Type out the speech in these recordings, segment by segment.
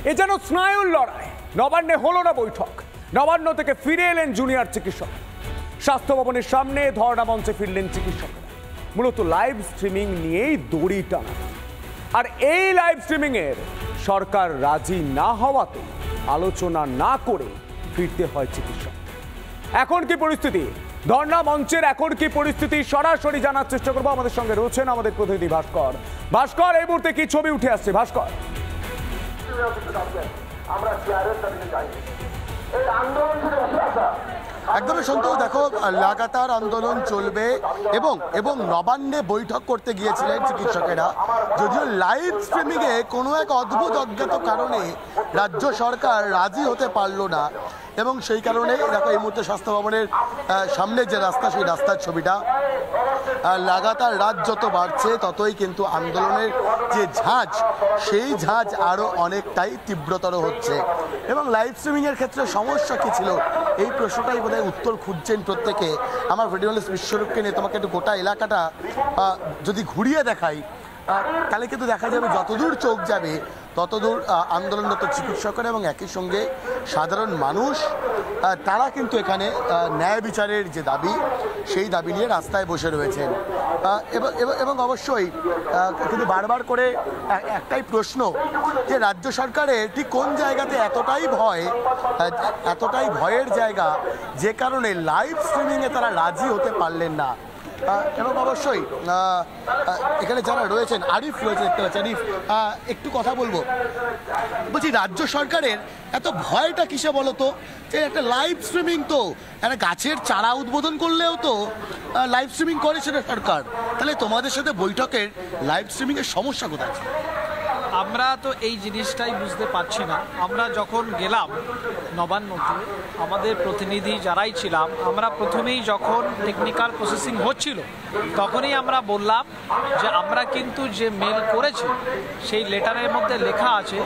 এ যেন স্নায়ুর লড়াই। নবান্নে হলো না বৈঠক, নবান্ন থেকে ফিরে এলেন জুনিয়র চিকিৎসক। স্বাস্থ্য ভবনের সামনে ধর্ণা মঞ্চে ফিরলেন চিকিৎসকরা, মূলত লাইভ স্ট্রিমিং নিয়েই দড়ি টানা। আর এই লাইভ স্ট্রিমিং এর সরকার রাজি না হওয়াতে আলোচনা না করে ফিরতে হয় চিকিৎসক। এখন কি পরিস্থিতি, ধর্ণা মঞ্চের এখন কি পরিস্থিতি, সরাসরি জানার চেষ্টা করবো। আমাদের সঙ্গে রয়েছেন আমাদের প্রতিনিধি ভাস্কর। ভাস্কর, এই মুহূর্তে কি ছবি উঠে আসছে ভাস্কর? একদমই সন্তোষ, দেখো লাগাতার আন্দোলন চলবে এবং নবান্নে বৈঠক করতে গিয়েছিলেন চিকিৎসকেরা, যদিও লাইভ স্ট্রিমিং এ কোনো এক অদ্ভুত অজ্ঞাত কারণে রাজ্য সরকার রাজি হতে পারলো না। এবং সেই কারণে দেখো এই মুহূর্তে স্বাস্থ্য ভবনের সামনে যে রাস্তা, সেই রাস্তার ছবিটা। লাগাতার রাত যত বাড়ছে ততই কিন্তু আন্দোলনের যে ঝাঁজ, সেই ঝাঁজ আরও অনেকটাই তীব্রতর হচ্ছে। এবং লাইভ স্ট্রিমিংয়ের ক্ষেত্রে সমস্যা কী ছিল, এই প্রশ্নটাই বোধহয় উত্তর খুঁজছেন প্রত্যেকে। আমার ভিডিও বিশ্বরূপকে নিয়ে তোমাকে একটু গোটা এলাকাটা যদি ঘুরিয়ে দেখাই, তাহলে কিন্তু দেখা যাবে যতদূর চোখ যাবে ততদূর আন্দোলনরত চিকিৎসকরা এবং একই সঙ্গে সাধারণ মানুষ, তারা কিন্তু এখানে ন্যায় বিচারের যে দাবি, সেই দাবি নিয়ে রাস্তায় বসে রয়েছেন। এবং অবশ্যই কিন্তু বারবার করে একটাই প্রশ্ন, যে রাজ্য সরকারের ঠিক কোন জায়গাতে এতটাই ভয়ের জায়গা, যে কারণে লাইভ স্ট্রিমিংয়ে তারা রাজি হতে পারলেন না। এবং অবশ্যই এখানে যারা রয়েছেন, আরিফ রয়েছে, দেখতে পাচ্ছি। আরিফ, একটু কথা বলবো। বলছি, রাজ্য সরকারের এত ভয়টা কিসে বলো তো? যে একটা লাইভ স্ট্রিমিং, তো একটা গাছের চারা উদ্বোধন করলেও তো লাইভ স্ট্রিমিং করে সেটা সরকার, তাহলে তোমাদের সাথে বৈঠকের লাইভ স্ট্রিমিংয়ের সমস্যা কোথায়? আমরা তো এই জিনিসটাই বুঝতে পারছি না। আমরা যখন গেলাম নবান্নতে, আমাদের প্রতিনিধি যারাই ছিলাম, আমরা প্রথমেই যখন টেকনিক্যাল প্রসেসিং হচ্ছিল তখনই আমরা বললাম যে আমরা কিন্তু যে মেল করেছি সেই লেটারের মধ্যে লেখা আছে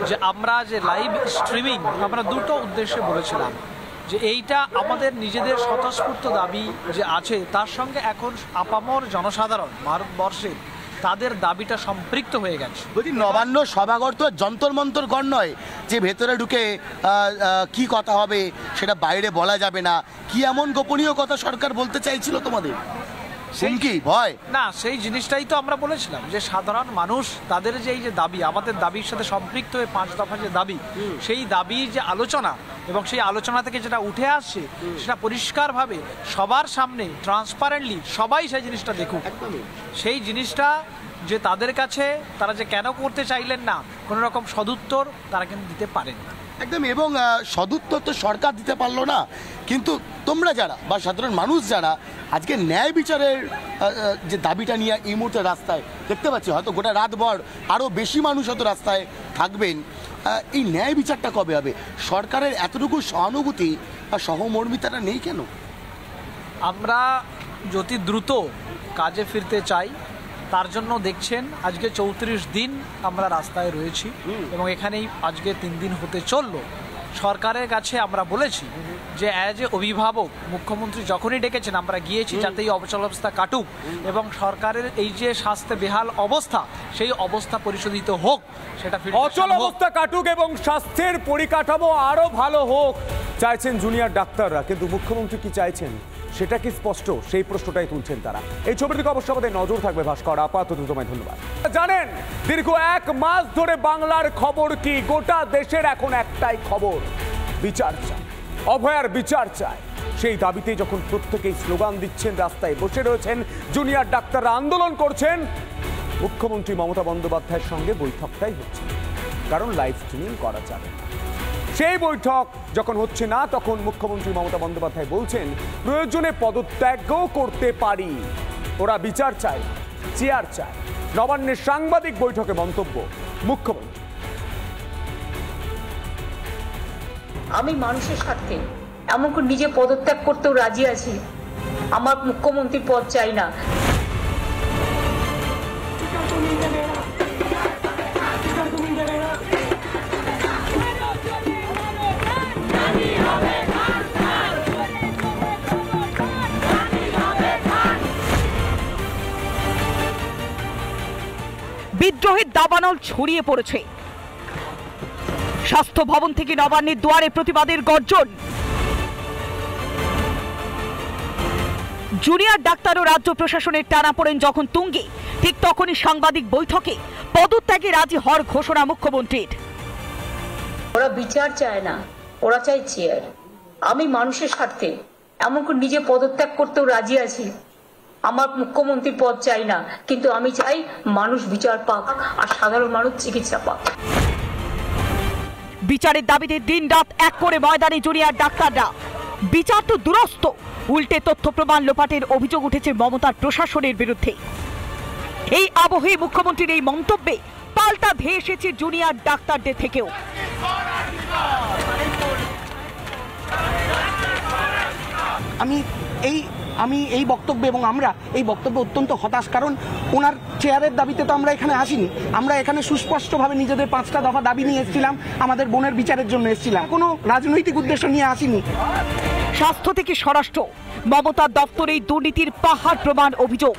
যে আমরা যে লাইভ স্ট্রিমিং, আমরা দুটো উদ্দেশ্যে বলেছিলাম যে এইটা আমাদের নিজেদের স্বতঃস্ফূর্ত দাবি যে আছে, তার সঙ্গে এখন আপামর জনসাধারণ ভারতবর্ষের তাদের দাবিটা সম্পৃক্ত হয়ে গেছে। বলছি, নবান্ন সভাঘর তো যন্তর মন্তর ঘর নয় যে ভেতরে ঢুকে কি কথা হবে সেটা বাইরে বলা যাবে না। কি এমন গোপনীয় কথা সরকার বলতে চাইছিল তোমাদের? কি ভয় না, সেই জিনিসটাই তো আমরা বলেছিলাম যে সাধারণ মানুষ তাদের যে এই যে দাবি, আমাদের দাবির সাথে সম্পৃক্ত হয়ে 5 দফা যে দাবি, সেই দাবির যে আলোচনা এবং সেই আলোচনা থেকে যেটা উঠে আসছে সেটা পরিষ্কারভাবে সবার সামনে ট্রান্সপারেন্টলি সবাই সেই জিনিসটা দেখুক। সেই জিনিসটা যে তাদের কাছে তারা যে কেন করতে চাইলেন না, কোনো রকম সদুত্তর তারা কিন্তু দিতে পারেন একদম। এবং সদুত্তর তো সরকার দিতে পারলো না, কিন্তু তোমরা যারা বা সাধারণ মানুষ যারা আজকে ন্যায় বিচারের যে দাবিটা নিয়ে এই মুহূর্তে রাস্তায় দেখতে পাচ্ছি, হয়তো গোটা রাতভর আরও বেশি মানুষ হয়তো রাস্তায় থাকবেন, এই ন্যায় বিচারটা কবে হবে? সরকারের এতটুকু সহানুভূতি বা সহমর্মিতাটা নেই কেন? আমরা যতি দ্রুত কাজে ফিরতে চাই, তার জন্য দেখছেন আজকে 34 দিন আমরা রাস্তায় রয়েছি এবং এখানেই আজকে 3 দিন হতে চললো। সরকারের কাছে আমরা বলেছি যে অ্যাজ এ অভিভাবক মুখ্যমন্ত্রী যখনই ডেকেছেন আমরা গিয়েছি যাতে এই অবস্থা কাটুক এবং সরকারের এই যে স্বাস্থ্য বেহাল অবস্থা, সেই অবস্থা পরিশোধিত হোক, সেটা অচল অবস্থা কাটুক এবং স্বাস্থ্যের পরিকাঠামো আরো ভালো হোক চাইছেন জুনিয়র ডাক্তাররা। কিন্তু মুখ্যমন্ত্রী কি চাইছেন সেটা কি স্পষ্ট, সেই প্রশ্নটাই তুলছেন তারা। এই ছবির দিকে অবশ্যই আমাদের নজর থাকবে। ভাস্কর, আপাতত তোমায় ধন্যবাদ। জানেন, দীর্ঘ 1 মাস ধরে বাংলার খবর কি? গোটা দেশের এখন একটাই খবর, বিচার চাই, অভয়ার বিচার চাই। সেই দাবিতে যখন প্রত্যেকেই স্লোগান দিচ্ছেন, রাস্তায় বসে রয়েছেন জুনিয়র ডাক্তাররা, আন্দোলন করছেন, মুখ্যমন্ত্রী মমতা বন্দ্যোপাধ্যায়ের সঙ্গে বৈঠকটাই হচ্ছে, কারণ লাইভ স্ট্রিমিং করা যাবে না। সেই বৈঠক যখন হচ্ছে না, তখন মুখ্যমন্ত্রী মমতা বন্দ্যোপাধ্যায় বলছেন প্রয়োজনে পদত্যাগও করতে পারি, ওরা বিচার চায়, চেয়ার চায়। নবান্নের সাংবাদিক বৈঠকে মন্তব্য মুখ্যমন্ত্রী। আমি মানুষের স্বার্থে এমনকি নিজে পদত্যাগ করতেও রাজি আছি, আমার মুখ্যমন্ত্রীর পদ চাই না। বিদ্রোহের দাবানল ছড়িয়ে পড়েছে। স্বাস্থ্য ভবন থেকে নবান্নের দুয়ারে প্রতিবাদের গর্জন। জুনিয়র ডাক্তার ও রাজ্য প্রশাসনের টানাপোড়েন যখন তুঙ্গে, ঠিক তখনই সাংবাদিক বৈঠকে পদত্যাগে রাজি হওয়ার ঘোষণা মুখ্যমন্ত্রীর। ওরা বিচার চায় না, ওরা চায় চেয়ার। আমি মানুষের স্বার্থে এমনকি নিজে পদত্যাগ করতেও রাজি আছি। আমার মুখ্যমন্ত্রীর পদ চাই না, কিন্তু আমি চাই মানুষ বিচার পাক আর সাধারণ মানুষ চিকিৎসা পাক। বিচারের দাবিতে দিনরাত এক করে ময়দানে জুনিয়র ডাক্তাররা। বিচার তো দুরস্ত, উল্টে তথ্য প্রমাণ লোপাটের অভিযোগ উঠেছে মমতার প্রশাসনের বিরুদ্ধে। এই আবহে মুখ্যমন্ত্রীর এই মন্তব্যে পাল্টা ধেয়ে এসেছে জুনিয়র ডাক্তারদের থেকেও। আমি এই বক্তব্য এবং আমরা এই বক্তব্য অত্যন্ত হতাশ, কারণ ওনার চেয়ারের দাবিতে তো আমরা এখানে আসিনি। আমরা এখানে সুস্পষ্টভাবে নিজেদের 5টা দফা দাবি নিয়ে এসেছিলাম, আমাদের বোনের বিচারের জন্য এসেছিলাম, কোনো রাজনৈতিক উদ্দেশ্য নিয়ে আসিনি। স্বাস্থ্য থেকে স্বরাষ্ট্র, মমতার দপ্তরেই দুর্নীতির পাহাড় প্রমাণ অভিযোগ।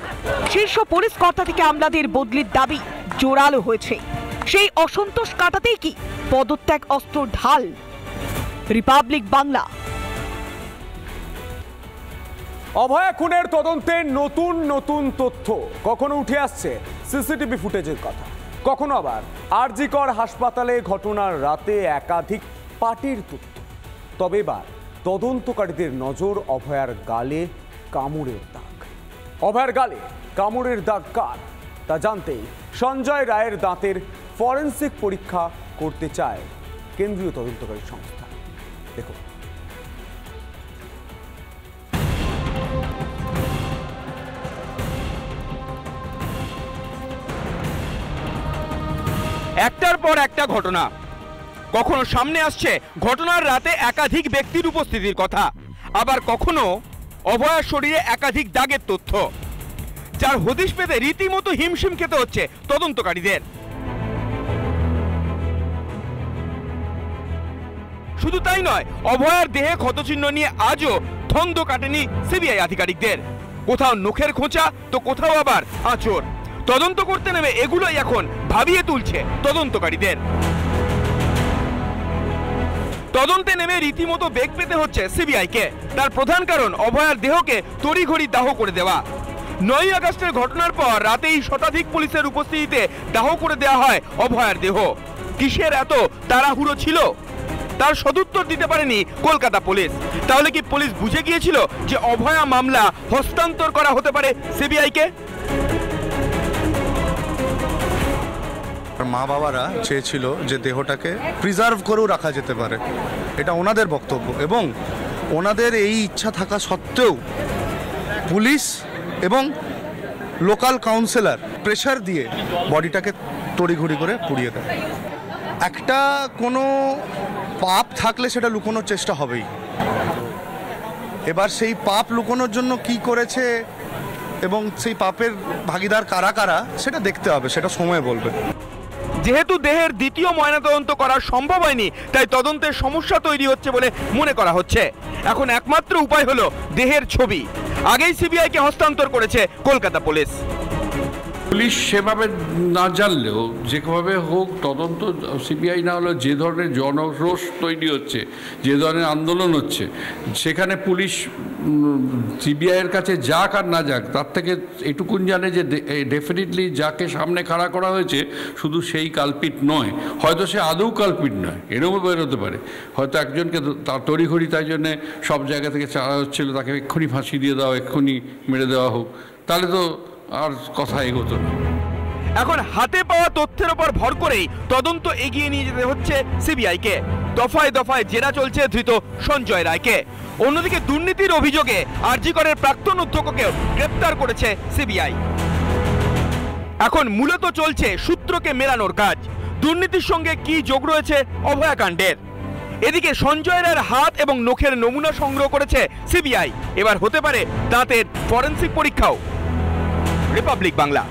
শীর্ষ পুলিশ কর্তা থেকে আমলাদের বদলির দাবি জোরালো হয়েছে। সেই অসন্তোষ কাটাতেই কি পদত্যাগ অস্ত্র ঢাল? রিপাবলিক বাংলা। অভয়া খুনের তদন্তে নতুন নতুন তথ্য। কখনো উঠে আসছে সিসিটিভি ফুটেজের কথা, কখনো আবার আরজিকর হাসপাতালে ঘটনার রাতে একাধিক পার্টির তথ্য। তবে এবার তদন্তকারীদের নজর অভয়ার গালে কামড়ের দাগ। অভয়ার গালে কামড়ের দাগ কার তা জানতেই সঞ্জয় রায়ের দাঁতের ফরেনসিক পরীক্ষা করতে চায় কেন্দ্রীয় তদন্তকারী সংস্থা। দেখুন, একটার পর একটা ঘটনা। কখনো সামনে আসছে ঘটনার রাতে একাধিক ব্যক্তির উপস্থিতির কথা, আবার কখনো অভয়ার শরীরে একাধিক দাগের তথ্য, যার হদিশ পেতে রীতিমতো হিমশিম খেতে হচ্ছে তদন্তকারীদের। শুধু তাই নয়, অভয়ার দেহে ক্ষতচিহ্ন নিয়ে আজও ধন্দ কাটেনি সিবিআই আধিকারিকদের। কোথাও নখের খোঁচা তো কোথাও আবার আঁচড়। তদন্ত করতে নেমে এগুলোই এখন ভাবিয়ে তুলছে তদন্তকারীদের। তদন্তে নেমে রীতিমতো বেগ পেতে হচ্ছে সিবিআইকে। তার প্রধান কারণ অভয়ার দেহকে তড়িঘড়ি দাহ করে দেওয়া। 9 আগস্টের ঘটনার পর রাতেই শতাধিক পুলিশের উপস্থিতিতে দাহ করে দেওয়া হয় অভয়ার দেহ। কিসের এত তাড়াহুড়ো ছিল? তার সদুত্তর দিতে পারেনি কলকাতা পুলিশ। তাহলে কি পুলিশ বুঝে গিয়েছিল যে অভয়া মামলা হস্তান্তর করা হতে পারে সিবিআইকে? মা বাবারা চেয়েছিল যে দেহটাকে প্রিজার্ভ করেও রাখা যেতে পারে, এটা ওনাদের বক্তব্য, এবং ওনাদের এই ইচ্ছা থাকা সত্ত্বেও পুলিশ এবং লোকাল কাউন্সিলর প্রেশার দিয়ে বডিটাকে তড়িঘড়ি করে পুড়িয়ে দেয়। একটা কোনো পাপ থাকলে সেটা লুকোনোর চেষ্টা হবেই। এবার সেই পাপ লুকোনোর জন্য কি করেছে এবং সেই পাপের ভাগিদার কারা কারা সেটা দেখতে হবে, সেটা সময় বলবে। যেহেতু দেহের দ্বিতীয় ময়নাতদন্ত করা সম্ভব হয়নি, তাই তদন্তের সমস্যা তৈরি হচ্ছে বলে মনে করা হচ্ছে। এখন একমাত্র উপায় হলো দেহের ছবি। আগেই সিবিআইকে হস্তান্তর করেছে কলকাতা পুলিশ। পুলিশ সেভাবে না জানলেও যেভাবে হোক তদন্ত সিবিআই না হলেও যে ধরনের জনরোষ তৈরি হচ্ছে, যে ধরনের আন্দোলন হচ্ছে, সেখানে পুলিশ সিবিআইয়ের কাছে যাক আর না যাক, তার থেকে এটুকুন জানে যে ডেফিনেটলি যাকে সামনে খাড়া করা হয়েছে শুধু সেই কালপিট নয়, হয়তো সে আদৌ কালপিট নয়, এরকমও বেরোতে পারে। হয়তো একজনকে তার তড়িঘড়ি তাই জন্যে সব জায়গা থেকে চাওয়া হচ্ছিল তাকে এক্ষুনি ফাঁসি দিয়ে দাও, এক্ষুনি মেরে দেওয়া হোক, তাহলে তো আর কথা এগোতো না। এখন হাতে পাওয়া তথ্যের উপর ভর করেই তদন্ত এগিয়ে নিয়ে যেতে হচ্ছে সিবিআইকে। দফায় দফায় জেরা চলছে ধৃত সঞ্জয় রায়কে। অন্যদিকে দুর্নীতির অভিযোগে আরজিকরের প্রাক্তন অধ্যক্ষকেও গ্রেপ্তার করেছে সিবিআই। এখন মূলত চলছে সূত্রকে মেলানোর কাজ। দুর্নীতির সঙ্গে কি যোগ রয়েছে অভয়াকাণ্ডের? এদিকে সঞ্জয় রায়ের হাত এবং নখের নমুনা সংগ্রহ করেছে সিবিআই। এবার হতে পারে দাঁতের ফরেনসিক পরীক্ষাও। রিপাবলিক বাংলা।